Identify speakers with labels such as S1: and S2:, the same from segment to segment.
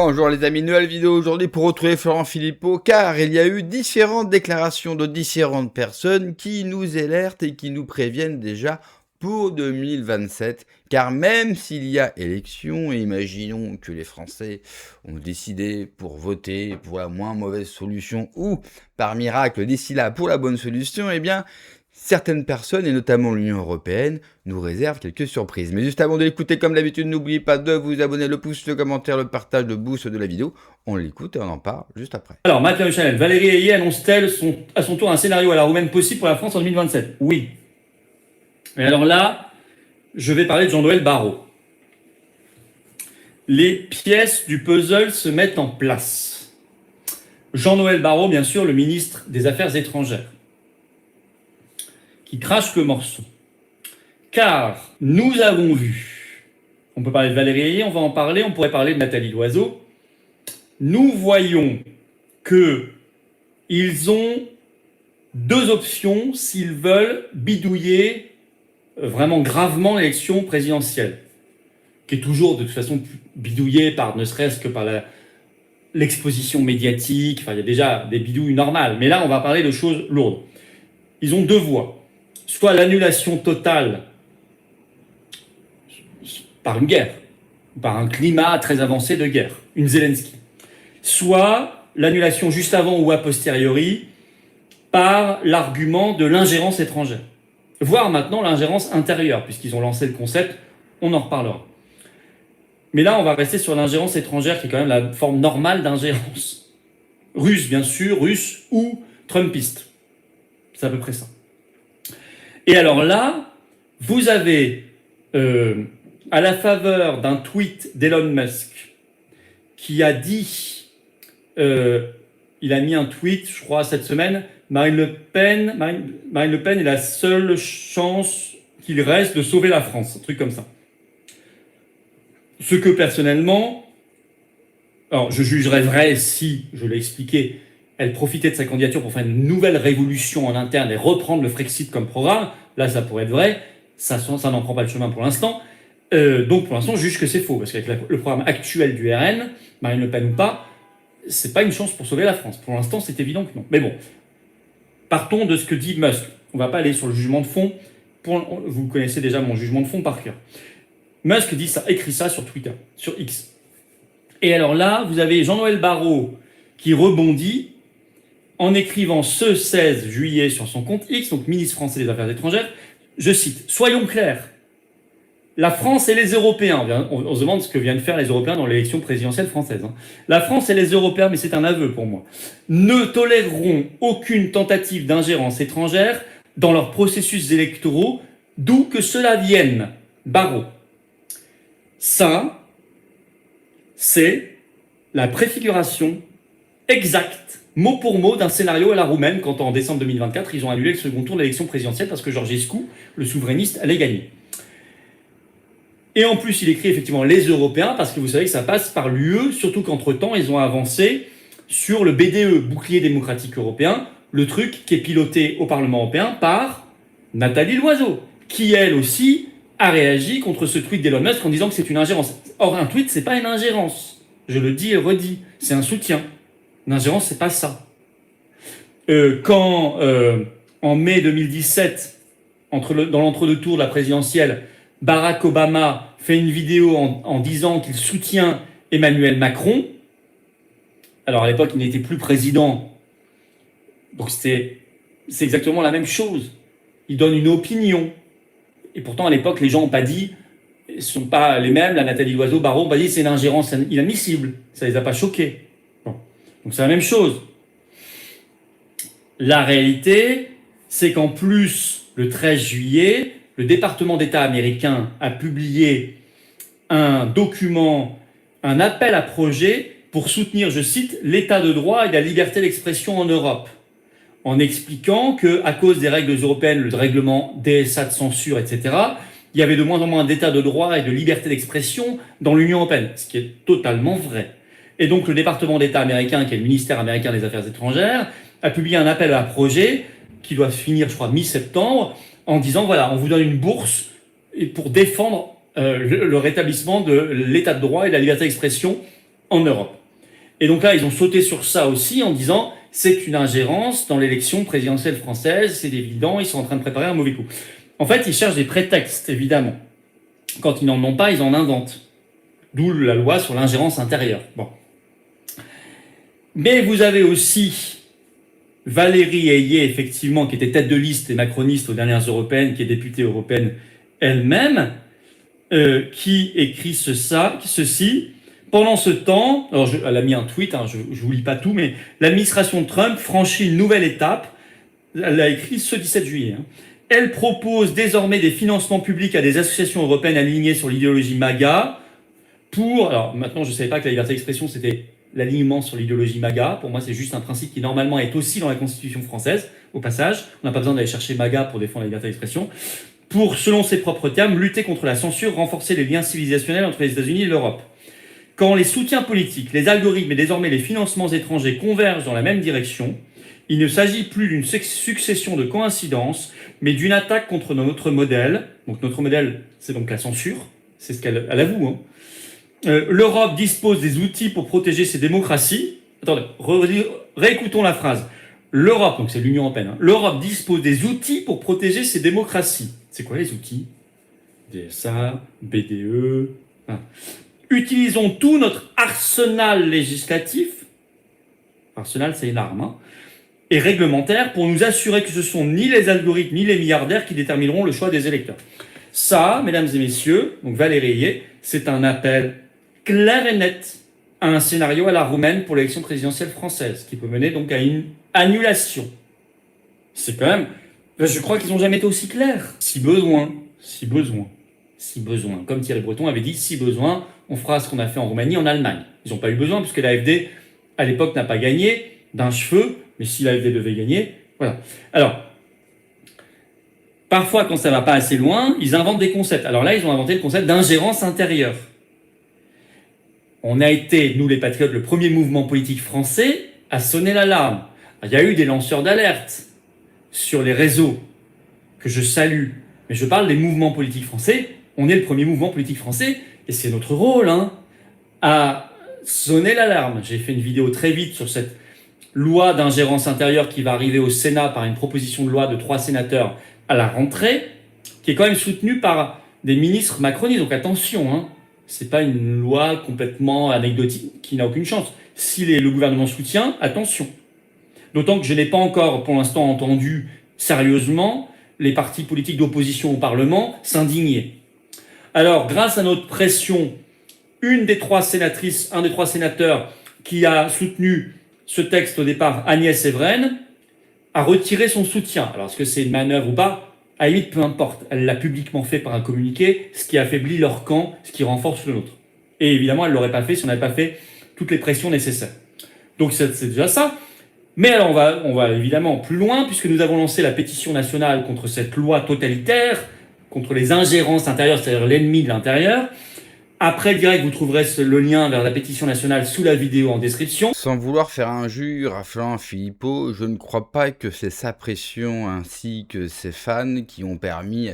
S1: Bonjour les amis, nouvelle vidéo aujourd'hui pour retrouver Florent Philippot, car il y a eu différentes déclarations de différentes personnes qui nous alertent et qui nous préviennent déjà pour 2027, car même s'il y a élection, et imaginons que les Français ont décidé pour voter pour la moins mauvaise solution ou par miracle d'ici là pour la bonne solution, eh bien certaines personnes, et notamment l'Union Européenne, nous réservent quelques surprises. Mais juste avant de l'écouter, comme d'habitude, n'oubliez pas de vous abonner, le pouce, le commentaire, le partage, le boost de la vidéo. On l'écoute et on en parle juste après.
S2: Alors, Mathieu Chanel, Valérie Ayé annonce-t-elle à son tour un scénario à la roumaine possible pour la France en 2027 ? Oui. Mais alors là, je vais parler de Jean-Noël Barrot. Les pièces du puzzle se mettent en place. Jean-Noël Barrot, bien sûr, le ministre des Affaires étrangères, qui crache le morceau. Car nous avons vu, on peut parler de Valérie Ayé, on va en parler, on pourrait parler de Nathalie Loiseau. Nous voyons qu'ils ont deux options s'ils veulent bidouiller vraiment gravement l'élection présidentielle, qui est toujours de toute façon bidouillée par ne serait-ce que par l'exposition médiatique. Enfin, il y a déjà des bidouilles normales, mais là on va parler de choses lourdes. Ils ont deux voies. Soit l'annulation totale par une guerre, par un climat très avancé de guerre, une Zelensky. Soit l'annulation juste avant ou a posteriori par l'argument de l'ingérence étrangère. Voire maintenant l'ingérence intérieure, puisqu'ils ont lancé le concept, on en reparlera. Mais là, on va rester sur l'ingérence étrangère, qui est quand même la forme normale d'ingérence. Russe, bien sûr, russe ou trumpiste. C'est à peu près ça. Et alors là, vous avez, à la faveur d'un tweet d'Elon Musk, qui a dit, il a mis un tweet, je crois, cette semaine, Marine Le Pen est la seule chance qu'il reste de sauver la France, un truc comme ça. Ce que personnellement, alors je jugerais vrai si, je l'ai expliqué, elle profitait de sa candidature pour faire une nouvelle révolution en interne et reprendre le Frexit comme programme. Là, ça pourrait être vrai. Ça n'en prend pas le chemin pour l'instant. Donc, pour l'instant, je juge que c'est faux. Parce qu'avec le programme actuel du RN, Marine Le Pen ou pas, c'est pas une chance pour sauver la France. Pour l'instant, c'est évident que non. Mais bon, partons de ce que dit Musk. On va pas aller sur le jugement de fond. Vous connaissez déjà mon jugement de fond par cœur. Musk dit ça, écrit ça sur Twitter, sur X. Et alors là, vous avez Jean-Noël Barrot qui rebondit en écrivant ce 16 juillet sur son compte X, donc ministre français des Affaires étrangères, je cite, « Soyons clairs, la France et les Européens, on se demande ce que viennent faire les Européens dans l'élection présidentielle française, hein. La France et les Européens, mais c'est un aveu pour moi, ne toléreront aucune tentative d'ingérence étrangère dans leurs processus électoraux, d'où que cela vienne. » Barrot. Ça, c'est la préfiguration exacte, mot pour mot, d'un scénario à la roumaine quand en décembre 2024, ils ont annulé le second tour de l'élection présidentielle parce que Georgescu, le souverainiste, allait gagner. Et en plus, il écrit effectivement les Européens parce que vous savez que ça passe par l'UE, surtout qu'entre-temps, ils ont avancé sur le BDE, Bouclier démocratique européen, le truc qui est piloté au Parlement européen par Nathalie Loiseau, qui elle aussi a réagi contre ce tweet d'Elon Musk en disant que c'est une ingérence. Or, un tweet, c'est pas une ingérence. Je le dis et redis, c'est un soutien. Une ingérence, c'est pas ça. Quand, en mai 2017, dans l'entre-deux-tours de la présidentielle, Barack Obama fait une vidéo en disant qu'il soutient Emmanuel Macron, alors à l'époque, il n'était plus président, donc c'est exactement la même chose. Il donne une opinion. Et pourtant, à l'époque, les gens n'ont pas dit, ce ne sont pas les mêmes, la Nathalie Loiseau, Barrot, n'ont pas dit c'est une ingérence inadmissible. Ça ne les a pas choqués. Bon. Donc c'est la même chose. La réalité, c'est qu'en plus, le 13 juillet, le département d'État américain a publié un document, un appel à projet pour soutenir, je cite, l'état de droit et la liberté d'expression en Europe, en expliquant qu'à cause des règles européennes, le règlement DSA de censure, etc., il y avait de moins en moins d'état de droit et de liberté d'expression dans l'Union européenne, ce qui est totalement vrai. Et donc le département d'État américain, qui est le ministère américain des Affaires étrangères, a publié un appel à projet qui doit se finir, je crois, mi-septembre, en disant, voilà, on vous donne une bourse pour défendre le rétablissement de l'état de droit et de la liberté d'expression en Europe. Et donc là, ils ont sauté sur ça aussi en disant c'est une ingérence dans l'élection présidentielle française, c'est évident, ils sont en train de préparer un mauvais coup. En fait, ils cherchent des prétextes, évidemment. Quand ils n'en ont pas, ils en inventent. D'où la loi sur l'ingérence intérieure. Bon. Mais vous avez aussi Valérie Ayé, effectivement, qui était tête de liste et macroniste aux dernières européennes, qui est députée européenne elle-même, qui écrit ceci. Pendant ce temps, alors elle a mis un tweet, hein, je ne vous lis pas tout, mais l'administration Trump franchit une nouvelle étape. Elle a écrit ce 17 juillet. Hein. Elle propose désormais des financements publics à des associations européennes alignées sur l'idéologie MAGA pour... Alors maintenant, je ne savais pas que la liberté d'expression, c'était l'alignement sur l'idéologie MAGA. Pour moi, c'est juste un principe qui, normalement, est aussi dans la Constitution française, au passage. On n'a pas besoin d'aller chercher MAGA pour défendre la liberté d'expression. Pour, selon ses propres termes, lutter contre la censure, renforcer les liens civilisationnels entre les États-Unis et l'Europe. Quand les soutiens politiques, les algorithmes et désormais les financements étrangers convergent dans la même direction, il ne s'agit plus d'une succession de coïncidences, mais d'une attaque contre notre modèle. Donc notre modèle, c'est donc la censure, c'est ce qu'elle avoue. Hein. L'Europe dispose des outils pour protéger ses démocraties. Attendez, réécoutons la phrase. L'Europe, donc c'est l'Union européenne, hein, l'Europe dispose des outils pour protéger ses démocraties. C'est quoi les outils? DSA, BDE... Hein. Utilisons tout notre arsenal législatif, arsenal c'est une arme, hein, et réglementaire pour nous assurer que ce sont ni les algorithmes ni les milliardaires qui détermineront le choix des électeurs. Ça, mesdames et messieurs, donc Valérie Ayé, c'est un appel clair et net à un scénario à la roumaine pour l'élection présidentielle française, qui peut mener donc à une annulation. C'est quand même... Je crois qu'ils n'ont jamais été aussi clairs. Si besoin. Comme Thierry Breton avait dit, si besoin, on fera ce qu'on a fait en Roumanie, en Allemagne. Ils n'ont pas eu besoin, puisque l'AfD, à l'époque, n'a pas gagné d'un cheveu, mais si l'AfD devait gagner, voilà. Alors, parfois, quand ça ne va pas assez loin, ils inventent des concepts. Alors là, ils ont inventé le concept d'ingérence intérieure. On a été, nous les patriotes, le premier mouvement politique français à sonner l'alarme. Il y a eu des lanceurs d'alerte sur les réseaux, que je salue, mais je parle des mouvements politiques français. On est le premier mouvement politique français, et c'est notre rôle, hein, à sonner l'alarme. J'ai fait une vidéo très vite sur cette loi d'ingérence intérieure qui va arriver au Sénat par une proposition de loi de 3 sénateurs à la rentrée, qui est quand même soutenue par des ministres macronistes. Donc attention, hein, c'est pas une loi complètement anecdotique qui n'a aucune chance. Si le gouvernement soutient, attention. D'autant que je n'ai pas encore, pour l'instant, entendu sérieusement les partis politiques d'opposition au Parlement s'indigner. Alors, grâce à notre pression, un des 3 sénateurs qui a soutenu ce texte au départ, Agnès Evren, a retiré son soutien. Alors, est-ce que c'est une manœuvre ou pas? À la limite, peu importe. Elle l'a publiquement fait par un communiqué, ce qui affaiblit leur camp, ce qui renforce le nôtre. Et évidemment, elle ne l'aurait pas fait si on n'avait pas fait toutes les pressions nécessaires. Donc, c'est déjà ça. Mais alors, on va évidemment plus loin, puisque nous avons lancé la pétition nationale contre cette loi totalitaire, contre les ingérences intérieures, c'est-à-dire l'ennemi de l'intérieur. Après le direct, vous trouverez le lien vers la pétition nationale sous la vidéo en description.
S1: Sans vouloir faire injure à Florent Philippot, je ne crois pas que c'est sa pression ainsi que ses fans qui ont permis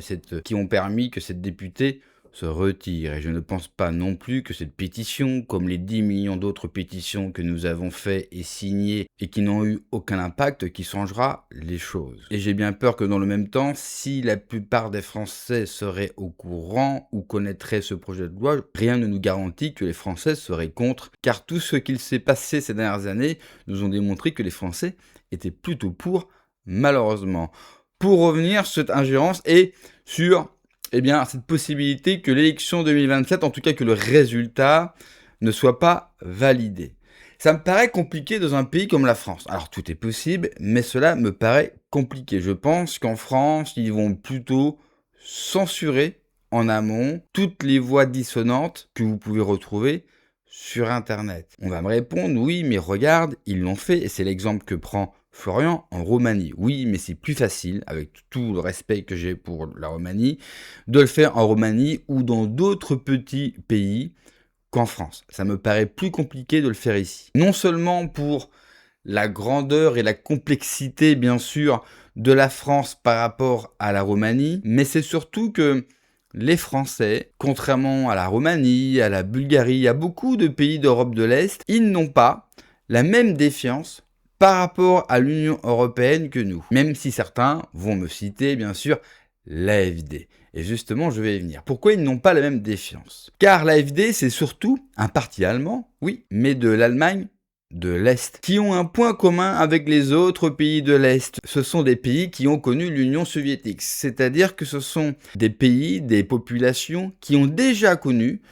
S1: que cette députée se retire. Et je ne pense pas non plus que cette pétition, comme les 10 millions d'autres pétitions que nous avons fait et signées et qui n'ont eu aucun impact, qui changera les choses. Et j'ai bien peur que dans le même temps, si la plupart des Français seraient au courant ou connaîtraient ce projet de loi, rien ne nous garantit que les Français seraient contre, car tout ce qu'il s'est passé ces dernières années nous ont démontré que les Français étaient plutôt pour, malheureusement. Pour revenir sur cette ingérence et sur cette possibilité que l'élection 2027, en tout cas que le résultat, ne soit pas validé. Ça me paraît compliqué dans un pays comme la France. Alors tout est possible, mais cela me paraît compliqué. Je pense qu'en France, ils vont plutôt censurer en amont toutes les voix dissonantes que vous pouvez retrouver sur Internet. On va me répondre, oui, mais regarde, ils l'ont fait, et c'est l'exemple que prend Florian en Roumanie. Oui, mais c'est plus facile, avec tout le respect que j'ai pour la Roumanie, de le faire en Roumanie ou dans d'autres petits pays qu'en France. Ça me paraît plus compliqué de le faire ici. Non seulement pour la grandeur et la complexité, bien sûr, de la France par rapport à la Roumanie, mais c'est surtout que les Français, contrairement à la Roumanie, à la Bulgarie, à beaucoup de pays d'Europe de l'Est, ils n'ont pas la même défiance par rapport à l'Union européenne que nous. Même si certains vont me citer, bien sûr, l'AfD. Et justement, je vais y venir. Pourquoi ils n'ont pas la même défiance? Car l'AfD, c'est surtout un parti allemand, oui, mais de l'Allemagne de l'Est, qui ont un point commun avec les autres pays de l'Est. Ce sont des pays qui ont connu l'Union soviétique, c'est-à-dire que ce sont des pays, des populations qui ont déjà connu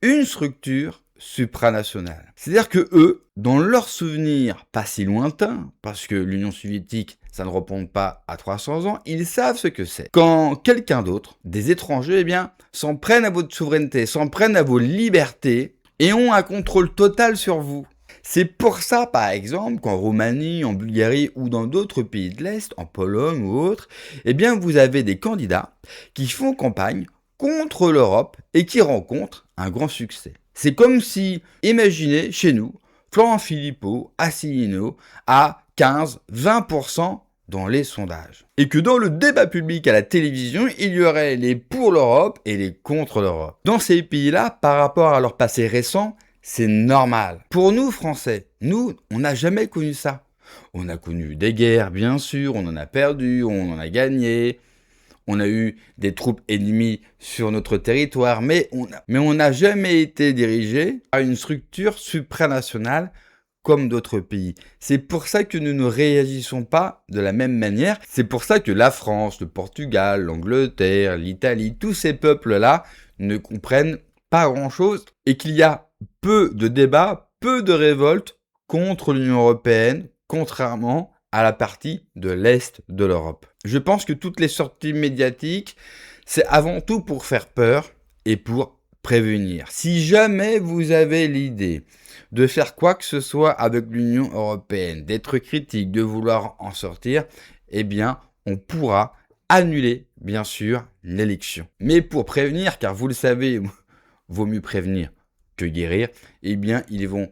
S1: une structure supranationale. C'est-à-dire que eux, dans leurs souvenirs pas si lointains, parce que l'Union soviétique, ça ne remonte pas à 300 ans, ils savent ce que c'est. Quand quelqu'un d'autre, des étrangers, eh bien, s'en prennent à votre souveraineté, s'en prennent à vos libertés et ont un contrôle total sur vous. C'est pour ça, par exemple, qu'en Roumanie, en Bulgarie ou dans d'autres pays de l'Est, en Pologne ou autres, eh bien, vous avez des candidats qui font campagne contre l'Europe et qui rencontrent un grand succès. C'est comme si, imaginez, chez nous, Florent Philippot, Asselineau, à 15-20% dans les sondages. Et que dans le débat public à la télévision, il y aurait les pour l'Europe et les contre l'Europe. Dans ces pays-là, par rapport à leur passé récent, c'est normal. Pour nous, Français, nous, on n'a jamais connu ça. On a connu des guerres, bien sûr, on en a perdu, on en a gagné. On a eu des troupes ennemies sur notre territoire, mais on n'a jamais été dirigé par une structure supranationale comme d'autres pays. C'est pour ça que nous ne réagissons pas de la même manière. C'est pour ça que la France, le Portugal, l'Angleterre, l'Italie, tous ces peuples-là ne comprennent pas grand-chose et qu'il y a peu de débats, peu de révoltes contre l'Union européenne, contrairement à la partie de l'Est de l'Europe. Je pense que toutes les sorties médiatiques, c'est avant tout pour faire peur et pour prévenir. Si jamais vous avez l'idée de faire quoi que ce soit avec l'Union européenne, d'être critique, de vouloir en sortir, eh bien, on pourra annuler, bien sûr, l'élection. Mais pour prévenir, car vous le savez, vaut mieux prévenir que guérir, eh bien, ils vont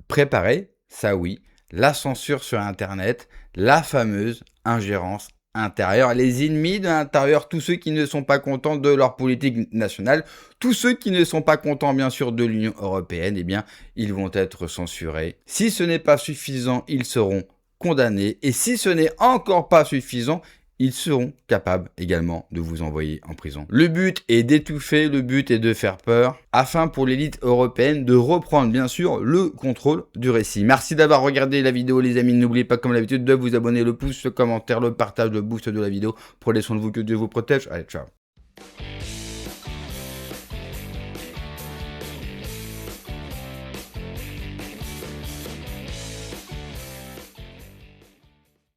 S1: préparer, ça oui, la censure sur Internet, la fameuse ingérence intérieure, les ennemis de l'intérieur, tous ceux qui ne sont pas contents de leur politique nationale, tous ceux qui ne sont pas contents bien sûr de l'Union européenne, eh bien, ils vont être censurés. Si ce n'est pas suffisant, ils seront condamnés. Et si ce n'est encore pas suffisant, ils seront capables également de vous envoyer en prison. Le but est d'étouffer, le but est de faire peur, afin pour l'élite européenne de reprendre bien sûr le contrôle du récit. Merci d'avoir regardé la vidéo les amis, n'oubliez pas comme d'habitude de vous abonner, le pouce, le commentaire, le partage, le boost de la vidéo. Prenez soin de vous, que Dieu vous protège. Allez, ciao.